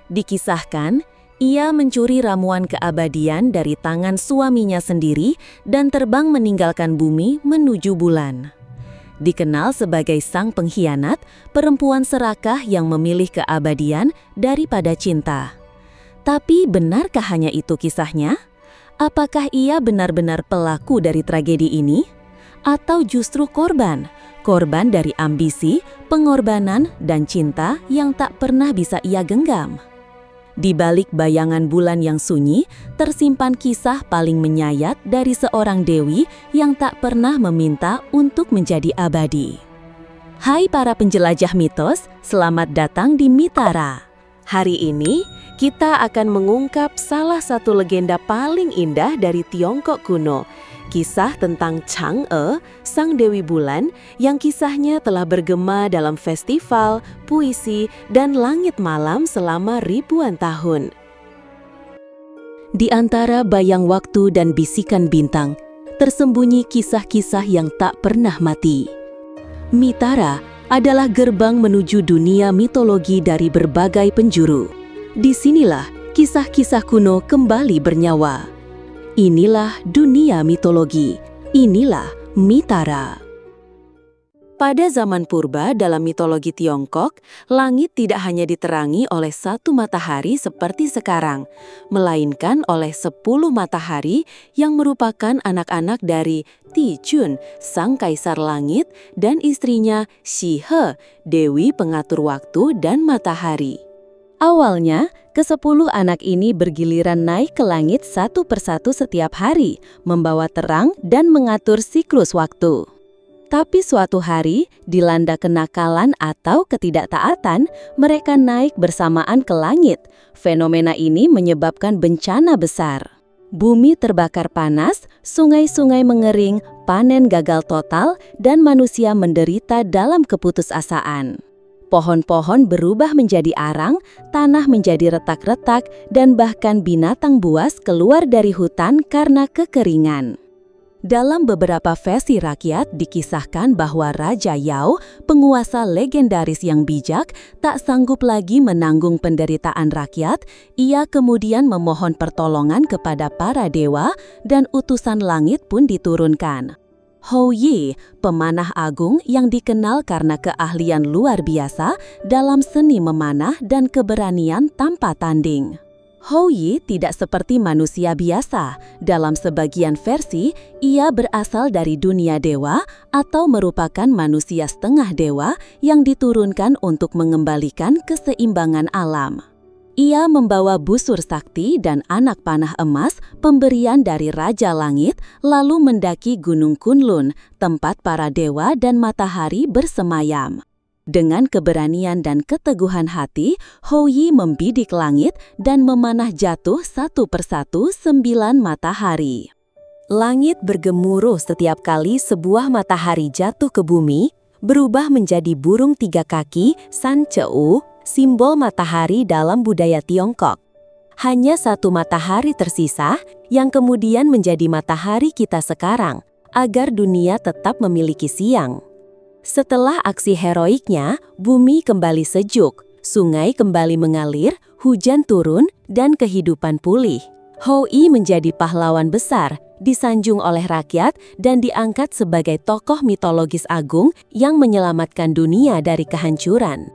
Dikisahkan, ia mencuri ramuan keabadian dari tangan suaminya sendiri dan terbang meninggalkan bumi menuju bulan. Dikenal sebagai sang pengkhianat, perempuan serakah yang memilih keabadian daripada cinta. Tapi benarkah hanya itu kisahnya? Apakah ia benar-benar pelaku dari tragedi ini? Atau justru korban dari ambisi, pengorbanan, dan cinta yang tak pernah bisa ia genggam? Di balik bayangan bulan yang sunyi, tersimpan kisah paling menyayat dari seorang dewi yang tak pernah meminta untuk menjadi abadi. Hai para penjelajah mitos, selamat datang di Mitara. Hari ini, kita akan mengungkap salah satu legenda paling indah dari Tiongkok kuno, kisah tentang Chang'e, sang Dewi Bulan, yang kisahnya telah bergema dalam festival, puisi, dan langit malam selama ribuan tahun. Di antara bayang waktu dan bisikan bintang, tersembunyi kisah-kisah yang tak pernah mati. Mitara adalah gerbang menuju dunia mitologi dari berbagai penjuru. Disinilah kisah-kisah kuno kembali bernyawa. Inilah dunia mitologi, inilah Mitara. Pada zaman purba dalam mitologi Tiongkok, langit tidak hanya diterangi oleh satu matahari seperti sekarang, melainkan oleh 10 matahari yang merupakan anak-anak dari Ti Chun, sang kaisar langit, dan istrinya Xi He, dewi pengatur waktu dan matahari. Awalnya, ke-10 anak ini bergiliran naik ke langit satu persatu setiap hari, membawa terang dan mengatur siklus waktu. Tapi suatu hari, dilanda kenakalan atau ketidaktaatan, mereka naik bersamaan ke langit. Fenomena ini menyebabkan bencana besar. Bumi terbakar panas, sungai-sungai mengering, panen gagal total, dan manusia menderita dalam keputusasaan. Pohon-pohon berubah menjadi arang, tanah menjadi retak-retak, dan bahkan binatang buas keluar dari hutan karena kekeringan. Dalam beberapa versi rakyat dikisahkan bahwa Raja Yao, penguasa legendaris yang bijak, tak sanggup lagi menanggung penderitaan rakyat. Ia kemudian memohon pertolongan kepada para dewa dan utusan langit pun diturunkan. Hou Yi, pemanah agung yang dikenal karena keahlian luar biasa dalam seni memanah dan keberanian tanpa tanding. Hou Yi tidak seperti manusia biasa. Dalam sebagian versi, ia berasal dari dunia dewa atau merupakan manusia setengah dewa yang diturunkan untuk mengembalikan keseimbangan alam. Ia membawa busur sakti dan anak panah emas, pemberian dari Raja Langit, lalu mendaki Gunung Kunlun, tempat para dewa dan matahari bersemayam. Dengan keberanian dan keteguhan hati, Hou Yi membidik langit dan memanah jatuh satu persatu 9 matahari. Langit bergemuruh setiap kali sebuah matahari jatuh ke bumi, berubah menjadi burung 3 kaki, San Cheu, simbol matahari dalam budaya Tiongkok. Hanya satu matahari tersisa yang kemudian menjadi matahari kita sekarang, agar dunia tetap memiliki siang. Setelah aksi heroiknya, bumi kembali sejuk, sungai kembali mengalir, hujan turun, dan kehidupan pulih. Hou Yi menjadi pahlawan besar, disanjung oleh rakyat dan diangkat sebagai tokoh mitologis agung yang menyelamatkan dunia dari kehancuran.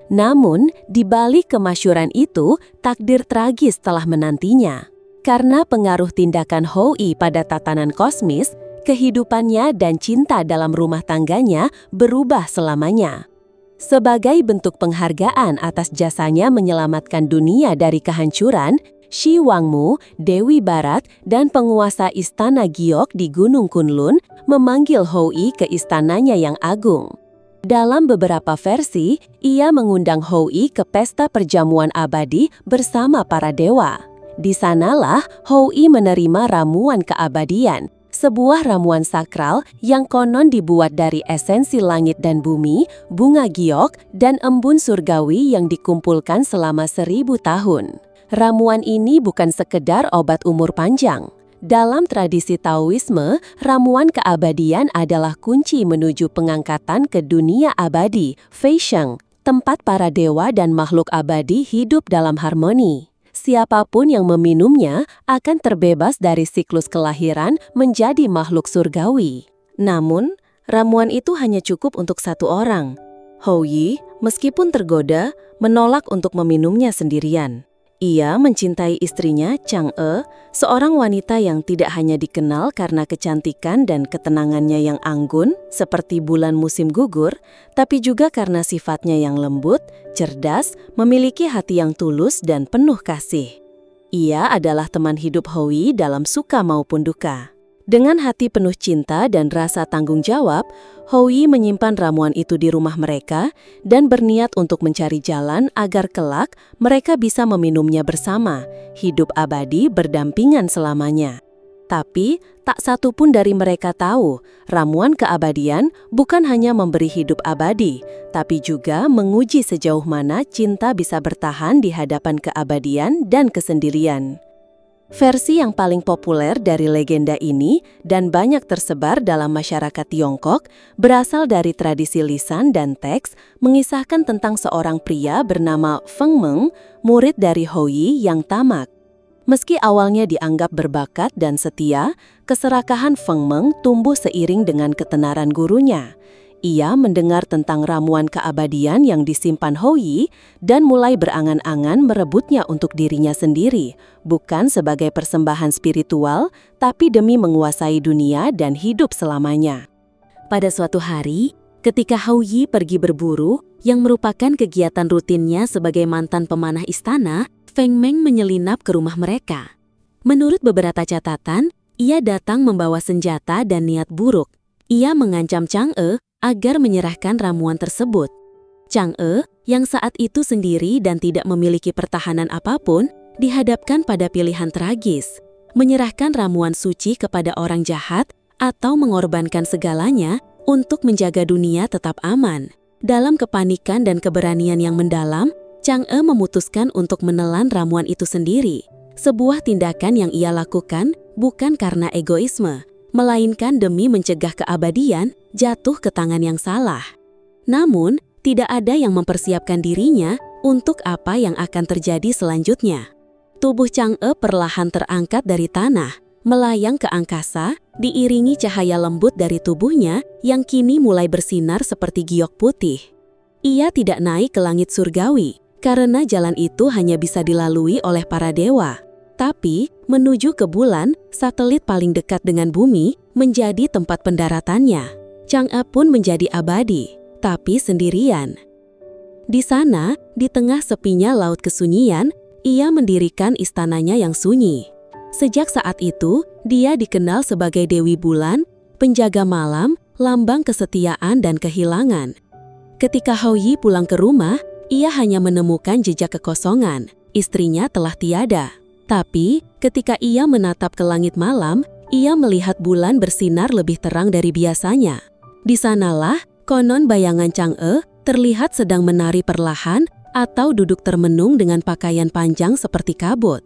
Namun, di balik kemasyhuran itu, takdir tragis telah menantinya. Karena pengaruh tindakan Hou Yi pada tatanan kosmis, kehidupannya dan cinta dalam rumah tangganya berubah selamanya. Sebagai bentuk penghargaan atas jasanya menyelamatkan dunia dari kehancuran, Shi Wangmu, Dewi Barat, dan penguasa istana Giok di Gunung Kunlun memanggil Hou Yi ke istananya yang agung. Dalam beberapa versi, ia mengundang Hou Yi ke pesta perjamuan abadi bersama para dewa. Di sanalah Hou Yi menerima ramuan keabadian, sebuah ramuan sakral yang konon dibuat dari esensi langit dan bumi, bunga giok, dan embun surgawi yang dikumpulkan selama 1000 tahun. Ramuan ini bukan sekedar obat umur panjang. Dalam tradisi Taoisme, ramuan keabadian adalah kunci menuju pengangkatan ke dunia abadi, Fei Sheng, tempat para dewa dan makhluk abadi hidup dalam harmoni. Siapapun yang meminumnya akan terbebas dari siklus kelahiran menjadi makhluk surgawi. Namun, ramuan itu hanya cukup untuk satu orang. Hou Yi, meskipun tergoda, menolak untuk meminumnya sendirian. Ia mencintai istrinya Chang'e, seorang wanita yang tidak hanya dikenal karena kecantikan dan ketenangannya yang anggun, seperti bulan musim gugur, tapi juga karena sifatnya yang lembut, cerdas, memiliki hati yang tulus dan penuh kasih. Ia adalah teman hidup Hou Yi dalam suka maupun duka. Dengan hati penuh cinta dan rasa tanggung jawab, Hou Yi menyimpan ramuan itu di rumah mereka dan berniat untuk mencari jalan agar kelak mereka bisa meminumnya bersama, hidup abadi berdampingan selamanya. Tapi, tak satu pun dari mereka tahu, ramuan keabadian bukan hanya memberi hidup abadi, tapi juga menguji sejauh mana cinta bisa bertahan di hadapan keabadian dan kesendirian. Versi yang paling populer dari legenda ini dan banyak tersebar dalam masyarakat Tiongkok berasal dari tradisi lisan dan teks mengisahkan tentang seorang pria bernama Feng Meng, murid dari Hou Yi yang tamak. Meski awalnya dianggap berbakat dan setia, keserakahan Feng Meng tumbuh seiring dengan ketenaran gurunya. Ia mendengar tentang ramuan keabadian yang disimpan Hou Yi dan mulai berangan-angan merebutnya untuk dirinya sendiri, bukan sebagai persembahan spiritual, tapi demi menguasai dunia dan hidup selamanya. Pada suatu hari, ketika Hou Yi pergi berburu, yang merupakan kegiatan rutinnya sebagai mantan pemanah istana, Feng Meng menyelinap ke rumah mereka. Menurut beberapa catatan, ia datang membawa senjata dan niat buruk. Ia mengancam Chang'e agar menyerahkan ramuan tersebut. Chang'e, yang saat itu sendiri dan tidak memiliki pertahanan apapun, dihadapkan pada pilihan tragis, menyerahkan ramuan suci kepada orang jahat atau mengorbankan segalanya untuk menjaga dunia tetap aman. Dalam kepanikan dan keberanian yang mendalam, Chang'e memutuskan untuk menelan ramuan itu sendiri. Sebuah tindakan yang ia lakukan bukan karena egoisme, melainkan demi mencegah keabadian jatuh ke tangan yang salah. Namun, tidak ada yang mempersiapkan dirinya untuk apa yang akan terjadi selanjutnya. Tubuh Chang'e perlahan terangkat dari tanah, melayang ke angkasa, diiringi cahaya lembut dari tubuhnya yang kini mulai bersinar seperti giok putih. Ia tidak naik ke langit surgawi, karena jalan itu hanya bisa dilalui oleh para dewa. Tapi, menuju ke bulan, satelit paling dekat dengan bumi, menjadi tempat pendaratannya. Chang'e pun menjadi abadi, tapi sendirian. Di sana, di tengah sepinya laut kesunyian, ia mendirikan istananya yang sunyi. Sejak saat itu, dia dikenal sebagai Dewi Bulan, penjaga malam, lambang kesetiaan dan kehilangan. Ketika Hou Yi pulang ke rumah, ia hanya menemukan jejak kekosongan. Istrinya telah tiada. Tapi, ketika ia menatap ke langit malam, ia melihat bulan bersinar lebih terang dari biasanya. Di sanalah, konon bayangan Chang'e terlihat sedang menari perlahan atau duduk termenung dengan pakaian panjang seperti kabut.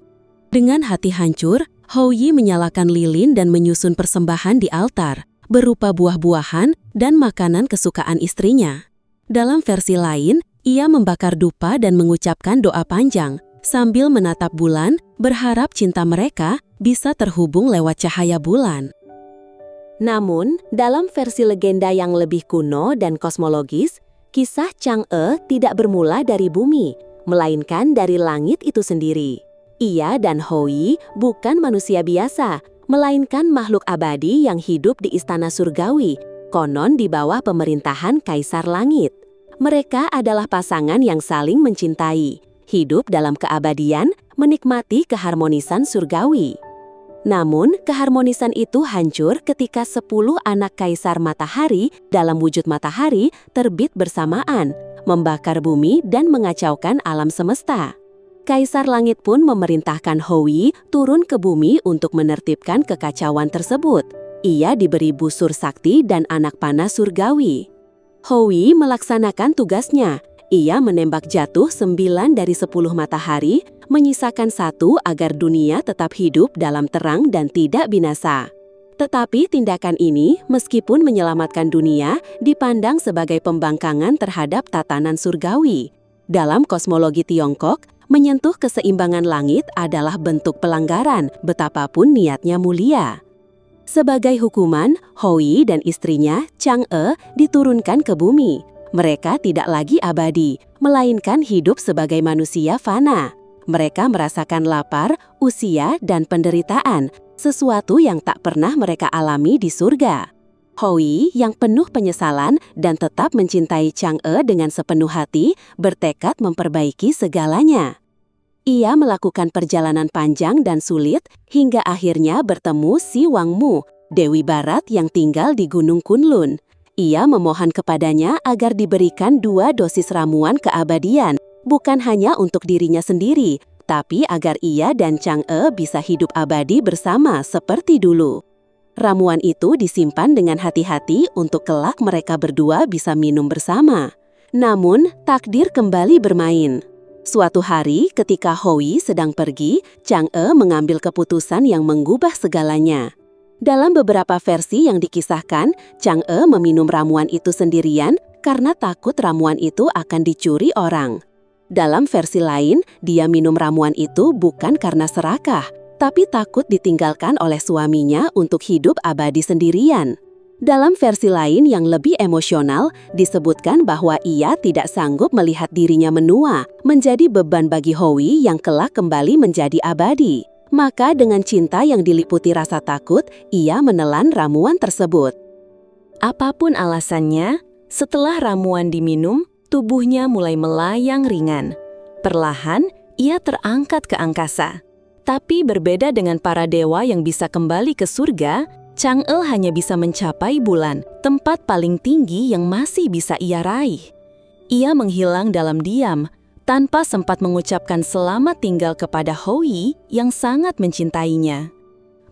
Dengan hati hancur, Hou Yi menyalakan lilin dan menyusun persembahan di altar, berupa buah-buahan dan makanan kesukaan istrinya. Dalam versi lain, ia membakar dupa dan mengucapkan doa panjang, sambil menatap bulan, berharap cinta mereka bisa terhubung lewat cahaya bulan. Namun, dalam versi legenda yang lebih kuno dan kosmologis, kisah Chang'e tidak bermula dari bumi, melainkan dari langit itu sendiri. Ia dan Hou Yi bukan manusia biasa, melainkan makhluk abadi yang hidup di istana surgawi, konon di bawah pemerintahan Kaisar Langit. Mereka adalah pasangan yang saling mencintai, hidup dalam keabadian, menikmati keharmonisan surgawi. Namun, keharmonisan itu hancur ketika 10 anak Kaisar Matahari dalam wujud matahari terbit bersamaan, membakar bumi dan mengacaukan alam semesta. Kaisar Langit pun memerintahkan Hou Yi turun ke bumi untuk menertibkan kekacauan tersebut. Ia diberi busur sakti dan anak panah surgawi. Hou Yi melaksanakan tugasnya. Ia menembak jatuh 9 dari 10 matahari, menyisakan 1 agar dunia tetap hidup dalam terang dan tidak binasa. Tetapi tindakan ini, meskipun menyelamatkan dunia, dipandang sebagai pembangkangan terhadap tatanan surgawi. Dalam kosmologi Tiongkok, menyentuh keseimbangan langit adalah bentuk pelanggaran, betapapun niatnya mulia. Sebagai hukuman, Hou dan istrinya, Chang'e, diturunkan ke bumi. Mereka tidak lagi abadi, melainkan hidup sebagai manusia fana. Mereka merasakan lapar, usia, dan penderitaan, sesuatu yang tak pernah mereka alami di surga. Hou yang penuh penyesalan dan tetap mencintai Chang'e dengan sepenuh hati, bertekad memperbaiki segalanya. Ia melakukan perjalanan panjang dan sulit hingga akhirnya bertemu si Wangmu, Dewi Barat yang tinggal di Gunung Kunlun. Ia memohon kepadanya agar diberikan 2 dosis ramuan keabadian, bukan hanya untuk dirinya sendiri, tapi agar ia dan Chang'e bisa hidup abadi bersama seperti dulu. Ramuan itu disimpan dengan hati-hati untuk kelak mereka berdua bisa minum bersama. Namun, takdir kembali bermain. Suatu hari ketika Hou sedang pergi, Chang'e mengambil keputusan yang mengubah segalanya. Dalam beberapa versi yang dikisahkan, Chang'e meminum ramuan itu sendirian karena takut ramuan itu akan dicuri orang. Dalam versi lain, dia minum ramuan itu bukan karena serakah, tapi takut ditinggalkan oleh suaminya untuk hidup abadi sendirian. Dalam versi lain yang lebih emosional, disebutkan bahwa ia tidak sanggup melihat dirinya menua, menjadi beban bagi Hou yang kelak kembali menjadi abadi. Maka dengan cinta yang diliputi rasa takut, ia menelan ramuan tersebut. Apapun alasannya, setelah ramuan diminum, tubuhnya mulai melayang ringan. Perlahan, ia terangkat ke angkasa. Tapi berbeda dengan para dewa yang bisa kembali ke surga, Chang'e hanya bisa mencapai bulan, tempat paling tinggi yang masih bisa ia raih. Ia menghilang dalam diam, tanpa sempat mengucapkan selamat tinggal kepada Hou yang sangat mencintainya.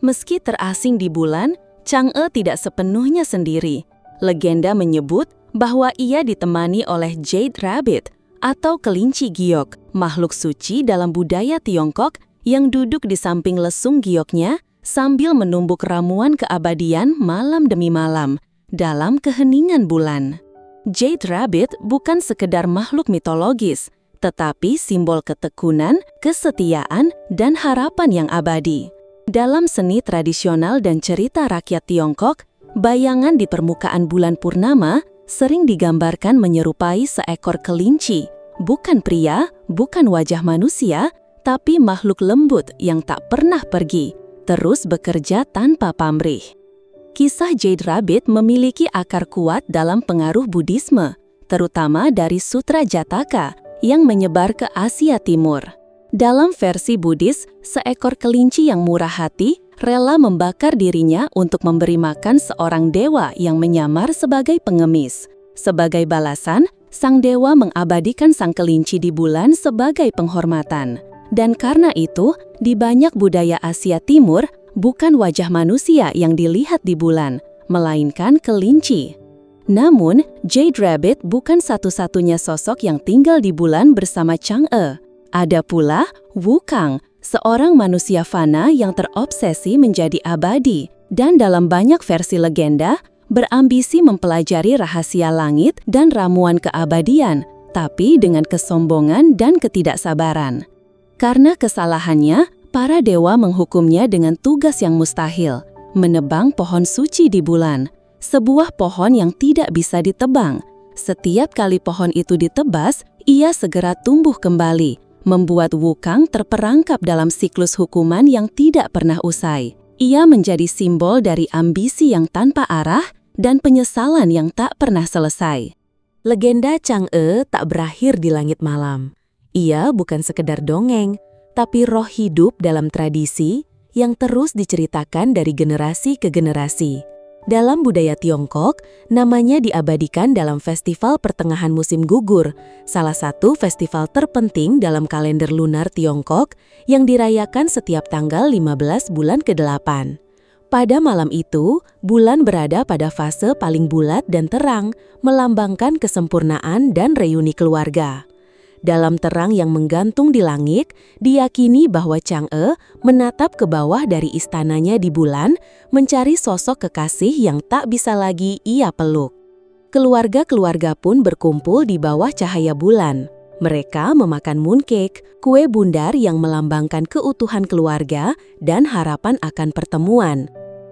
Meski terasing di bulan, Chang'e tidak sepenuhnya sendiri. Legenda menyebut bahwa ia ditemani oleh Jade Rabbit atau kelinci giok, makhluk suci dalam budaya Tiongkok yang duduk di samping lesung gioknya sambil menumbuk ramuan keabadian malam demi malam dalam keheningan bulan. Jade Rabbit bukan sekedar makhluk mitologis, tetapi simbol ketekunan, kesetiaan, dan harapan yang abadi. Dalam seni tradisional dan cerita rakyat Tiongkok, bayangan di permukaan bulan purnama sering digambarkan menyerupai seekor kelinci, bukan pria, bukan wajah manusia, tapi makhluk lembut yang tak pernah pergi, terus bekerja tanpa pamrih. Kisah Jade Rabbit memiliki akar kuat dalam pengaruh Buddhisme, terutama dari Sutra Jataka yang menyebar ke Asia Timur. Dalam versi Buddhis, seekor kelinci yang murah hati rela membakar dirinya untuk memberi makan seorang dewa yang menyamar sebagai pengemis. Sebagai balasan, sang dewa mengabadikan sang kelinci di bulan sebagai penghormatan. Dan karena itu, di banyak budaya Asia Timur, bukan wajah manusia yang dilihat di bulan, melainkan kelinci. Namun, Jade Rabbit bukan satu-satunya sosok yang tinggal di bulan bersama Chang'e. Ada pula Wukang, seorang manusia fana yang terobsesi menjadi abadi, dan dalam banyak versi legenda, berambisi mempelajari rahasia langit dan ramuan keabadian, tapi dengan kesombongan dan ketidaksabaran. Karena kesalahannya, para dewa menghukumnya dengan tugas yang mustahil, menebang pohon suci di bulan, sebuah pohon yang tidak bisa ditebang. Setiap kali pohon itu ditebas, ia segera tumbuh kembali, membuat Wukang terperangkap dalam siklus hukuman yang tidak pernah usai. Ia menjadi simbol dari ambisi yang tanpa arah dan penyesalan yang tak pernah selesai. Legenda Chang'e tak berakhir di langit malam. Ia bukan sekedar dongeng, tapi roh hidup dalam tradisi yang terus diceritakan dari generasi ke generasi. Dalam budaya Tiongkok, namanya diabadikan dalam Festival Pertengahan Musim Gugur, salah satu festival terpenting dalam kalender lunar Tiongkok yang dirayakan setiap tanggal 15 bulan ke-8. Pada malam itu, bulan berada pada fase paling bulat dan terang, melambangkan kesempurnaan dan reuni keluarga. dalam terang yang menggantung di langit, diyakini bahwa Chang'e menatap ke bawah dari istananya di bulan, mencari sosok kekasih yang tak bisa lagi ia peluk. Keluarga-keluarga pun berkumpul di bawah cahaya bulan. Mereka memakan mooncake, kue bundar yang melambangkan keutuhan keluarga dan harapan akan pertemuan.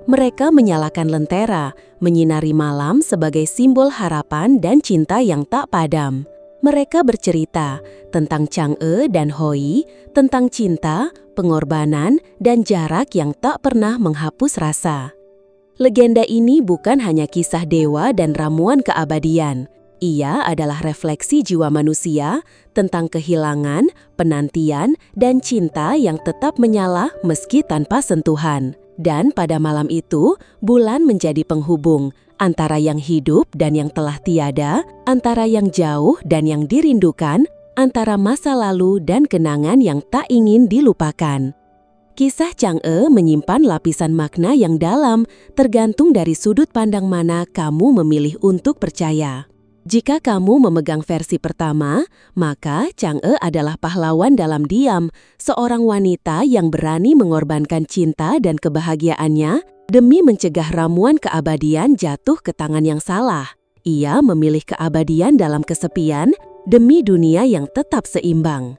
Mereka menyalakan lentera, menyinari malam sebagai simbol harapan dan cinta yang tak padam. Mereka bercerita tentang Chang'e dan Hoi, tentang cinta, pengorbanan, dan jarak yang tak pernah menghapus rasa. Legenda ini bukan hanya kisah dewa dan ramuan keabadian. Ia adalah refleksi jiwa manusia tentang kehilangan, penantian, dan cinta yang tetap menyala meski tanpa sentuhan. Dan pada malam itu, bulan menjadi penghubung antara yang hidup dan yang telah tiada, antara yang jauh dan yang dirindukan, antara masa lalu dan kenangan yang tak ingin dilupakan. Kisah Chang'e menyimpan lapisan makna yang dalam, tergantung dari sudut pandang mana kamu memilih untuk percaya. Jika kamu memegang versi pertama, maka Chang'e adalah pahlawan dalam diam, seorang wanita yang berani mengorbankan cinta dan kebahagiaannya demi mencegah ramuan keabadian jatuh ke tangan yang salah. Ia memilih keabadian dalam kesepian demi dunia yang tetap seimbang.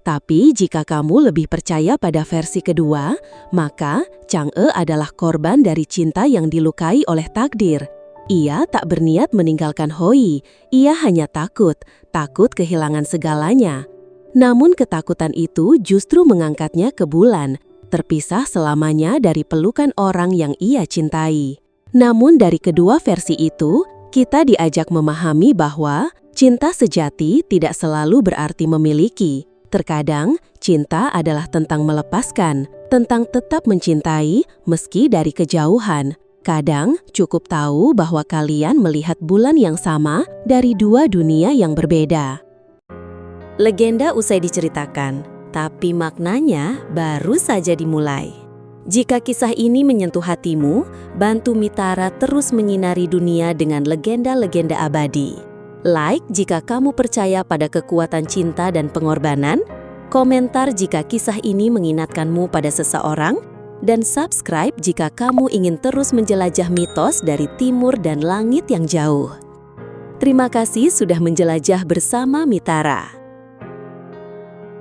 Tapi jika kamu lebih percaya pada versi kedua, maka Chang'e adalah korban dari cinta yang dilukai oleh takdir. Ia tak berniat meninggalkan Hoi, ia hanya takut kehilangan segalanya. Namun ketakutan itu justru mengangkatnya ke bulan, terpisah selamanya dari pelukan orang yang ia cintai. Namun dari kedua versi itu, kita diajak memahami bahwa cinta sejati tidak selalu berarti memiliki. Terkadang, cinta adalah tentang melepaskan, tentang tetap mencintai meski dari kejauhan. Kadang, cukup tahu bahwa kalian melihat bulan yang sama dari dua dunia yang berbeda. Legenda usai diceritakan, tapi maknanya baru saja dimulai. Jika kisah ini menyentuh hatimu, bantu Mitara terus menyinari dunia dengan legenda-legenda abadi. Like jika kamu percaya pada kekuatan cinta dan pengorbanan, komentar jika kisah ini mengingatkanmu pada seseorang, dan subscribe jika kamu ingin terus menjelajah mitos dari timur dan langit yang jauh. Terima kasih sudah menjelajah bersama Mitara.